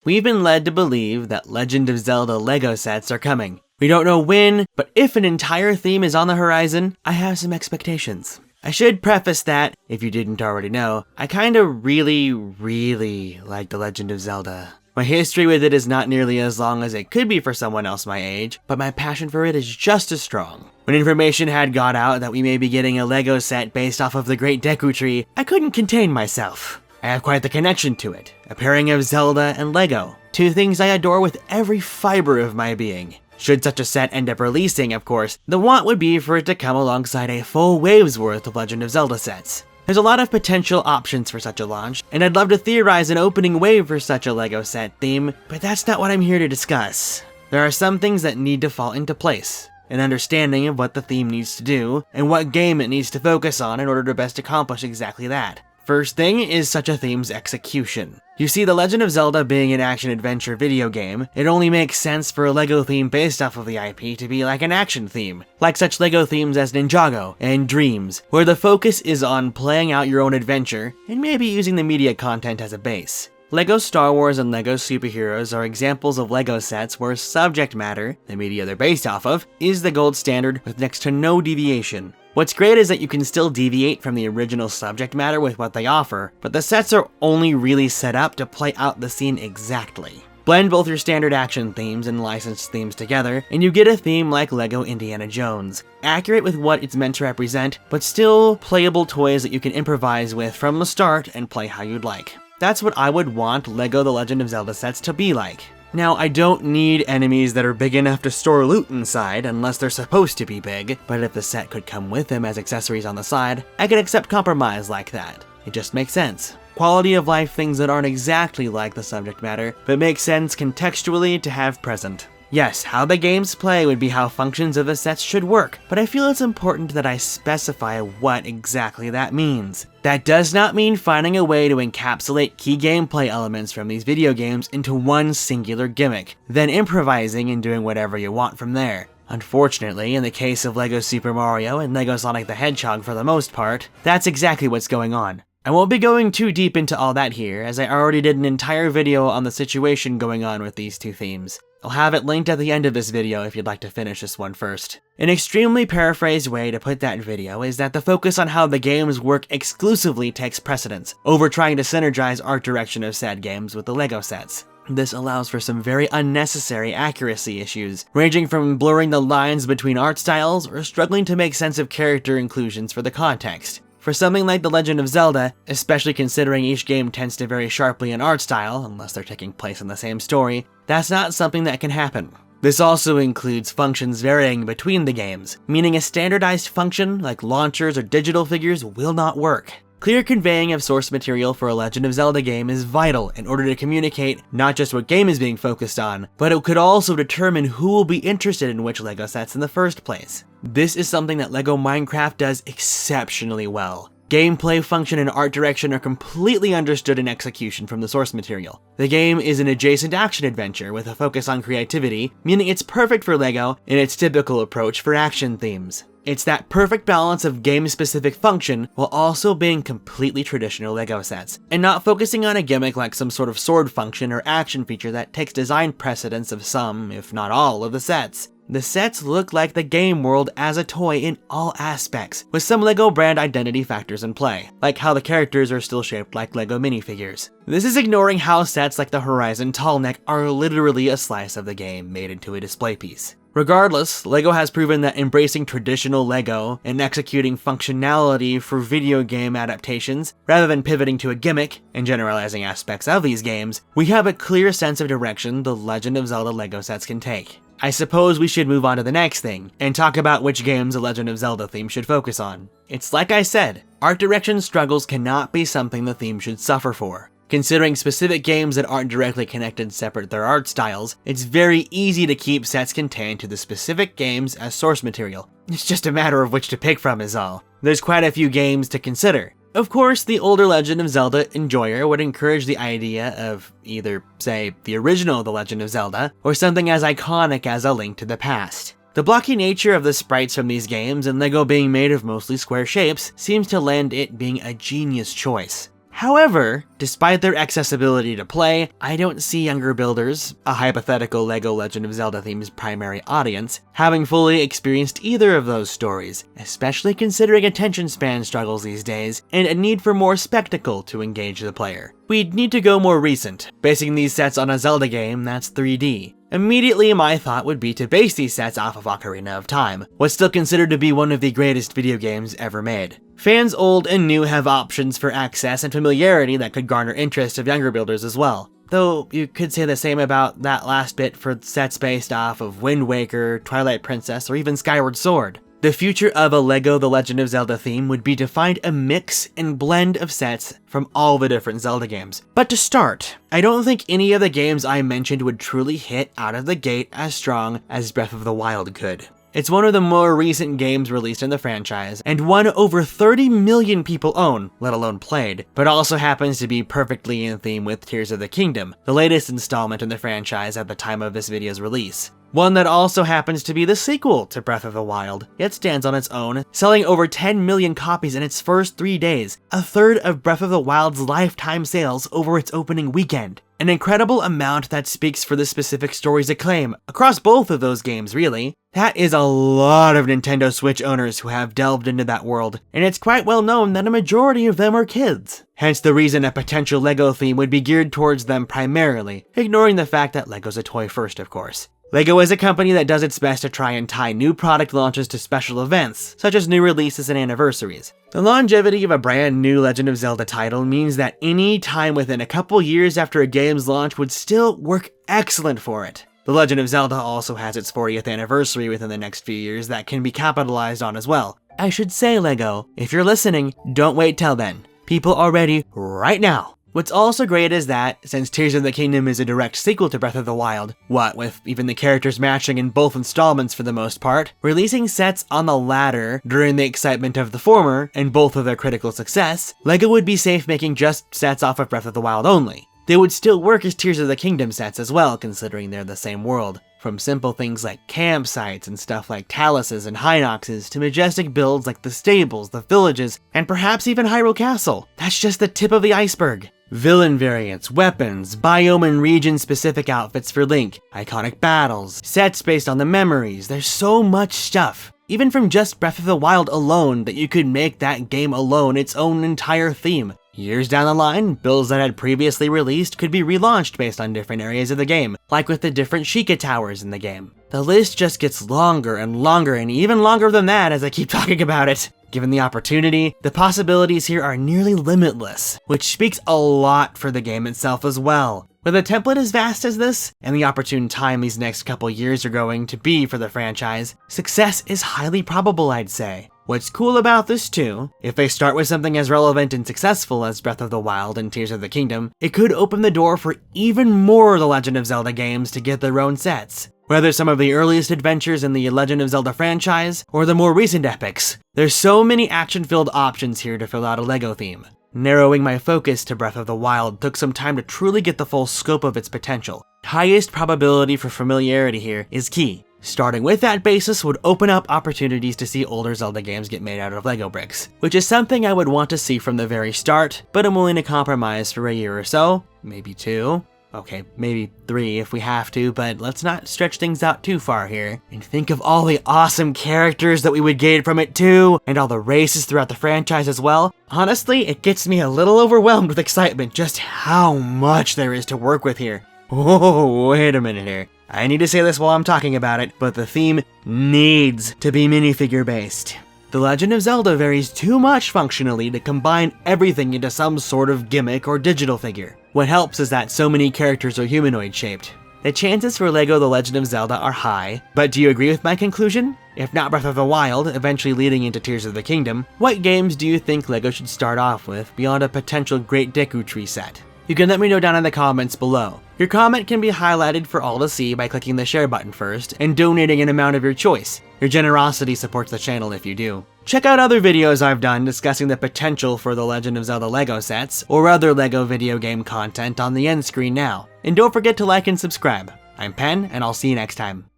We've been led to believe that Legend of Zelda LEGO sets are coming. We don't know when, but if an entire theme is on the horizon, I have some expectations. I should preface that, if you didn't already know, I kinda really like The Legend of Zelda. My history with it is not nearly as long as it could be for someone else my age, but my passion for it is just as strong. When information had got out that we may be getting a LEGO set based off of the Great Deku Tree, I couldn't contain myself. I have quite the connection to it, a pairing of Zelda and LEGO, two things I adore with every fiber of my being. Should such a set end up releasing, of course, the want would be for it to come alongside a full wave's worth of Legend of Zelda sets. There's a lot of potential options for such a launch, and I'd love to theorize an opening wave for such a LEGO set theme, but that's not what I'm here to discuss. There are some things that need to fall into place. An understanding of what the theme needs to do, and what game it needs to focus on in order to best accomplish exactly that. First thing is such a theme's execution. You see, The Legend of Zelda being an action-adventure video game, it only makes sense for a LEGO theme based off of the IP to be like an action theme, like such LEGO themes as Ninjago and Dreams, where the focus is on playing out your own adventure and maybe using the media content as a base. LEGO Star Wars and LEGO Superheroes are examples of LEGO sets where subject matter, the media they're based off of, is the gold standard with next to no deviation. What's great is that you can still deviate from the original subject matter with what they offer, but the sets are only really set up to play out the scene exactly. Blend both your standard action themes and licensed themes together, and you get a theme like LEGO Indiana Jones. Accurate with what it's meant to represent, but still playable toys that you can improvise with from the start and play how you'd like. That's what I would want LEGO The Legend of Zelda sets to be like. Now, I don't need enemies that are big enough to store loot inside unless they're supposed to be big, but if the set could come with them as accessories on the side, I could accept compromise like that. It just makes sense. Quality of life things that aren't exactly like the subject matter, but make sense contextually to have present. Yes, how the games play would be how functions of the sets should work, but I feel it's important that I specify what exactly that means. That does not mean finding a way to encapsulate key gameplay elements from these video games into one singular gimmick, then improvising and doing whatever you want from there. Unfortunately, in the case of LEGO Super Mario and LEGO Sonic the Hedgehog for the most part, that's exactly what's going on. I won't be going too deep into all that here, as I already did an entire video on the situation going on with these two themes. I'll have it linked at the end of this video if you'd like to finish this one first. An extremely paraphrased way to put that video is that the focus on how the games work exclusively takes precedence over trying to synergize art direction of said games with the LEGO sets. This allows for some very unnecessary accuracy issues, ranging from blurring the lines between art styles or struggling to make sense of character inclusions for the context. For something like The Legend of Zelda, especially considering each game tends to vary sharply in art style, unless they're taking place in the same story, that's not something that can happen. This also includes functions varying between the games, meaning a standardized function like launchers or digital figures will not work. Clear conveying of source material for a Legend of Zelda game is vital in order to communicate not just what game is being focused on, but it could also determine who will be interested in which LEGO sets in the first place. This is something that LEGO Minecraft does exceptionally well. Gameplay, function, and art direction are completely understood in execution from the source material. The game is an adjacent action adventure with a focus on creativity, meaning it's perfect for LEGO in its typical approach for action themes. It's that perfect balance of game-specific function while also being completely traditional LEGO sets, and not focusing on a gimmick like some sort of sword function or action feature that takes design precedence of some, if not all, of the sets. The sets look like the game world as a toy in all aspects, with some LEGO brand identity factors in play, like how the characters are still shaped like LEGO minifigures. This is ignoring how sets like the Horizon Tall Neck are literally a slice of the game made into a display piece. Regardless, LEGO has proven that embracing traditional LEGO and executing functionality for video game adaptations, rather than pivoting to a gimmick and generalizing aspects of these games, we have a clear sense of direction the Legend of Zelda LEGO sets can take. I suppose we should move on to the next thing, and talk about which games the Legend of Zelda theme should focus on. It's like I said, art direction struggles cannot be something the theme should suffer for. Considering specific games that aren't directly connected separate their art styles, it's very easy to keep sets contained to the specific games as source material. It's just a matter of which to pick from is all. There's quite a few games to consider. Of course, the older Legend of Zelda enjoyer would encourage the idea of either, say, the original The Legend of Zelda, or something as iconic as A Link to the Past. The blocky nature of the sprites from these games and LEGO being made of mostly square shapes seems to lend it being a genius choice. However, despite their accessibility to play, I don't see younger builders, a hypothetical LEGO Legend of Zelda theme's primary audience, having fully experienced either of those stories, especially considering attention span struggles these days and a need for more spectacle to engage the player. We'd need to go more recent, basing these sets on a Zelda game that's 3D. Immediately, my thought would be to base these sets off of Ocarina of Time, what's still considered to be one of the greatest video games ever made. Fans old and new have options for access and familiarity that could garner interest of younger builders as well. Though you could say the same about that last bit for sets based off of Wind Waker, Twilight Princess, or even Skyward Sword. The future of a LEGO The Legend of Zelda theme would be to find a mix and blend of sets from all the different Zelda games. But to start, I don't think any of the games I mentioned would truly hit out of the gate as strong as Breath of the Wild could. It's one of the more recent games released in the franchise, and one over 30 million people own, let alone played, but also happens to be perfectly in theme with Tears of the Kingdom, the latest installment in the franchise at the time of this video's release. One that also happens to be the sequel to Breath of the Wild, yet stands on its own, selling over 10 million copies in its first 3 days, a third of Breath of the Wild's lifetime sales over its opening weekend. An incredible amount that speaks for the specific story's acclaim, across both of those games really. That is a lot of Nintendo Switch owners who have delved into that world, and it's quite well known that a majority of them are kids. Hence the reason a potential LEGO theme would be geared towards them primarily, ignoring the fact that LEGO's a toy first, of course. LEGO is a company that does its best to try and tie new product launches to special events, such as new releases and anniversaries. The longevity of a brand new Legend of Zelda title means that any time within a couple years after a game's launch would still work excellent for it. The Legend of Zelda also has its 40th anniversary within the next few years that can be capitalized on as well. I should say, LEGO, if you're listening, don't wait till then. People are ready right now. What's also great is that, since Tears of the Kingdom is a direct sequel to Breath of the Wild, what with even the characters matching in both installments for the most part, releasing sets on the latter during the excitement of the former and both of their critical success, LEGO would be safe making just sets off of Breath of the Wild only. They would still work as Tears of the Kingdom sets as well, considering they're the same world. From simple things like campsites and stuff like taluses and Hinoxes to majestic builds like the stables, the villages, and perhaps even Hyrule Castle. That's just the tip of the iceberg. Villain variants, weapons, biome and region specific outfits for Link, iconic battles, sets based on the memories, there's so much stuff. Even from just Breath of the Wild alone that you could make that game alone its own entire theme. Years down the line, builds that had previously released could be relaunched based on different areas of the game, like with the different Sheikah towers in the game. The list just gets longer and longer and even longer than that as I keep talking about it. Given the opportunity, the possibilities here are nearly limitless, which speaks a lot for the game itself as well. With a template as vast as this, and the opportune time these next couple years are going to be for the franchise, success is highly probable, I'd say. What's cool about this too, if they start with something as relevant and successful as Breath of the Wild and Tears of the Kingdom, it could open the door for even more The Legend of Zelda games to get their own sets. Whether some of the earliest adventures in the Legend of Zelda franchise, or the more recent epics, there's so many action-filled options here to fill out a LEGO theme. Narrowing my focus to Breath of the Wild took some time to truly get the full scope of its potential. Highest probability for familiarity here is key. Starting with that basis would open up opportunities to see older Zelda games get made out of LEGO bricks, which is something I would want to see from the very start, but I'm willing to compromise for a year or so, maybe 2. Okay, maybe 3 if we have to, but let's not stretch things out too far here. And think of all the awesome characters that we would gain from it too, and all the races throughout the franchise as well. Honestly, it gets me a little overwhelmed with excitement just how much there is to work with here. Oh, wait a minute here. I need to say this while I'm talking about it, but the theme needs to be minifigure based. The Legend of Zelda varies too much functionally to combine everything into some sort of gimmick or digital figure. What helps is that so many characters are humanoid shaped. The chances for LEGO The Legend of Zelda are high, but do you agree with my conclusion? If not Breath of the Wild, eventually leading into Tears of the Kingdom, what games do you think LEGO should start off with beyond a potential Great Deku Tree set? You can let me know down in the comments below. Your comment can be highlighted for all to see by clicking the share button first and donating an amount of your choice. Your generosity supports the channel if you do. Check out other videos I've done discussing the potential for the Legend of Zelda LEGO sets or other LEGO video game content on the end screen now. And don't forget to like and subscribe. I'm Pen, and I'll see you next time.